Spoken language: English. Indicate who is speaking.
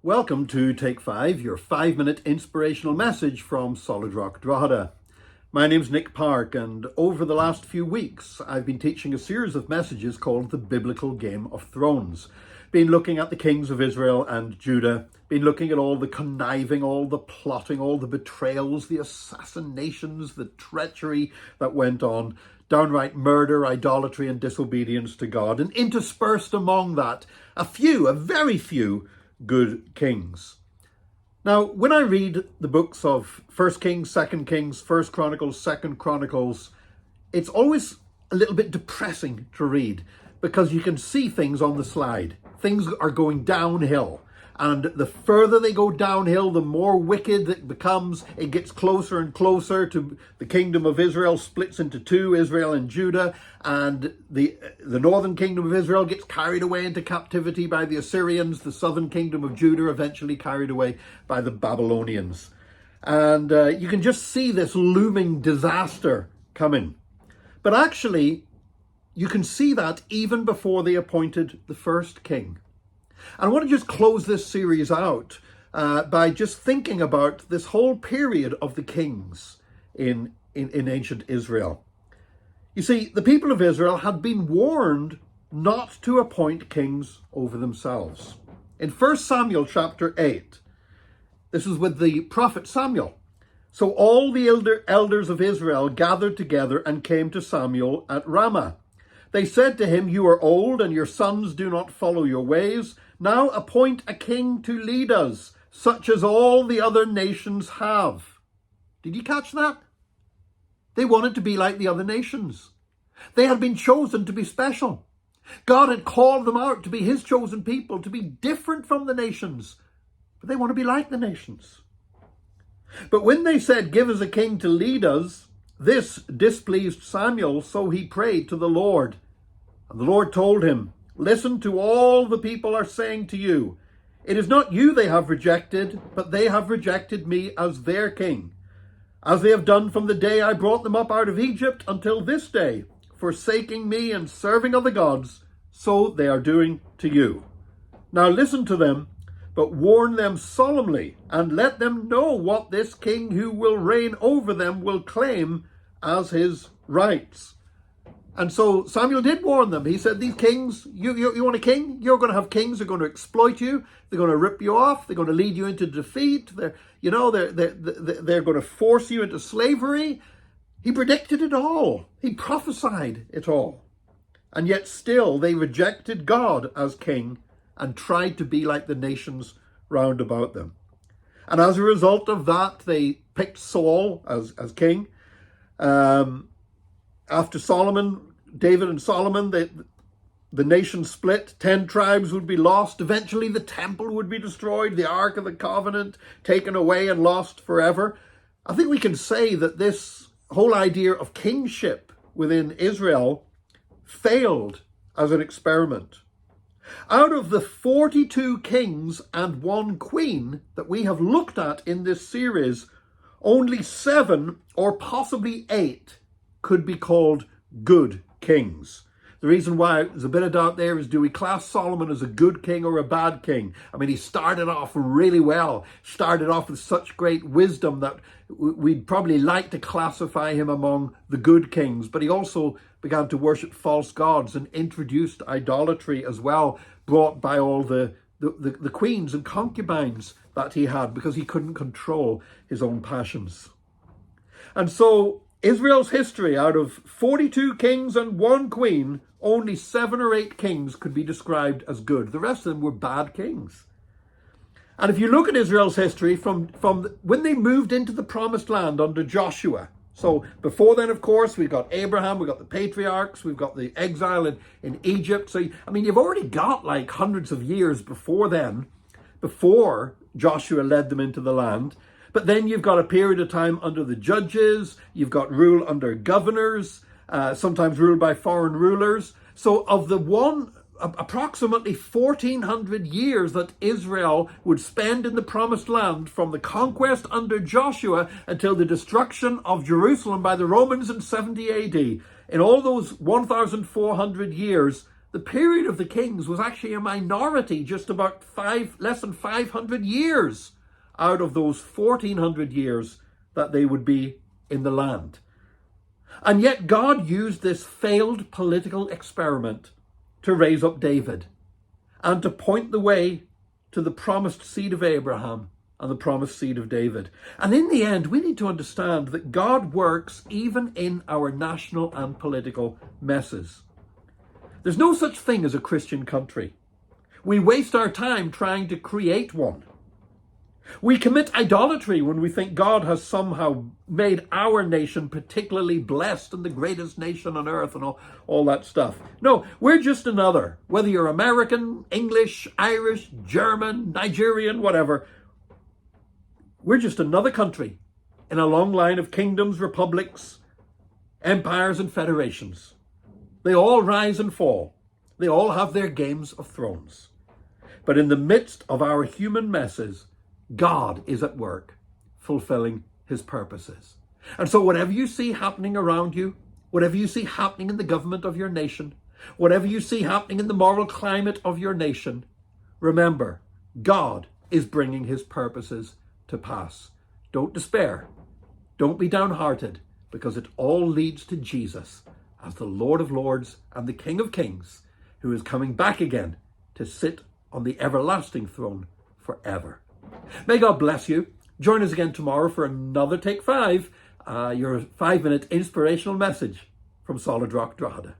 Speaker 1: Welcome to Take 5, your 5-minute inspirational message from Solid Rock Drogheda. My name's Nick Park, and over the last few weeks I've been teaching a series of messages called the Biblical Game of Thrones. Been looking at the kings of Israel and Judah, been looking at all the conniving, all the plotting, all the betrayals, the assassinations, the treachery that went on, downright murder, idolatry and disobedience to God, and interspersed among that a very few good kings. Now, when I read the books of 1 Kings, 2 Kings, 1 Chronicles, 2 Chronicles, it's always a little bit depressing to read because you can see things on the slide. Things are going downhill. And the further they go downhill, the more wicked it becomes. It gets closer and closer to the kingdom of Israel, splits into two, Israel and Judah. And the northern kingdom of Israel gets carried away into captivity by the Assyrians. The southern kingdom of Judah eventually carried away by the Babylonians. And you can just see this looming disaster coming. But actually, you can see that even before they appointed the first king. And I want to just close this series out by just thinking about this whole period of the kings in ancient Israel. You see, the people of Israel had been warned not to appoint kings over themselves. In 1 Samuel chapter 8, this is with the prophet Samuel. So all the elders of Israel gathered together and came to Samuel at Ramah. They said to him, "You are old and your sons do not follow your ways. Now appoint a king to lead us, such as all the other nations have." Did you catch that? They wanted to be like the other nations. They had been chosen to be special. God had called them out to be his chosen people, to be different from the nations. But they want to be like the nations. But when they said, "Give us a king to lead us," this displeased Samuel, so he prayed to the Lord. And the Lord told him, "Listen to all the people are saying to you. It is not you they have rejected, but they have rejected me as their king, as they have done from the day I brought them up out of Egypt until this day, forsaking me and serving other gods, so they are doing to you. Now listen to them, but warn them solemnly, and let them know what this king who will reign over them will claim as his rights." And so Samuel did warn them. He said, these kings, you want a king? You're going to have kings who are going to exploit you. They're going to rip you off. They're going to lead you into defeat. They're going to force you into slavery. He predicted it all. He prophesied it all. And yet still they rejected God as king and tried to be like the nations round about them. And as a result of that, they picked Saul as king. After David and Solomon, the nation split. 10 tribes would be lost. Eventually the temple would be destroyed. The Ark of the Covenant taken away and lost forever. I think we can say that this whole idea of kingship within Israel failed as an experiment. Out of the 42 kings and 1 queen that we have looked at in this series, only 7 or possibly 8 could be called good kings. The reason why there's a bit of doubt there is, do we class Solomon as a good king or a bad king? I mean, he started off really well, started off with such great wisdom that we'd probably like to classify him among the good kings, but he also began to worship false gods and introduced idolatry as well, brought by all the queens and concubines that he had because he couldn't control his own passions. And so Israel's history, out of 42 kings and 1 queen, only 7 or 8 kings could be described as good. The rest of them were bad kings. And if you look at Israel's history from when they moved into the promised land under Joshua, so before then, of course, we've got Abraham, we've got the patriarchs, we've got the exile in Egypt. So, I mean, you've already got like hundreds of years before then, before Joshua led them into the land. But then you've got a period of time under the judges, you've got rule under governors, sometimes ruled by foreign rulers. So of the approximately 1400 years that Israel would spend in the promised land, from the conquest under Joshua until the destruction of Jerusalem by the Romans in 70 AD, in all those 1400 years, The period of the kings was actually a minority, just about less than 500 years out of those 1400 years that they would be in the land. And yet God used this failed political experiment to raise up David and to point the way to the promised seed of Abraham and the promised seed of David. And in the end, we need to understand that God works even in our national and political messes. There's no such thing as a Christian country. We waste our time trying to create one. We commit idolatry when we think God has somehow made our nation particularly blessed and the greatest nation on earth and all that stuff. No, we're just another. Whether you're American, English, Irish, German, Nigerian, whatever, we're just another country in a long line of kingdoms, republics, empires, and federations. They all rise and fall. They all have their games of thrones. But in the midst of our human messes, God is at work, fulfilling his purposes. And so whatever you see happening around you, whatever you see happening in the government of your nation, whatever you see happening in the moral climate of your nation, remember, God is bringing his purposes to pass. Don't despair. Don't be downhearted, because it all leads to Jesus as the Lord of Lords and the King of Kings, who is coming back again to sit on the everlasting throne forever. May God bless you. Join us again tomorrow for another Take 5, your 5-minute inspirational message from Solid Rock Drogheda.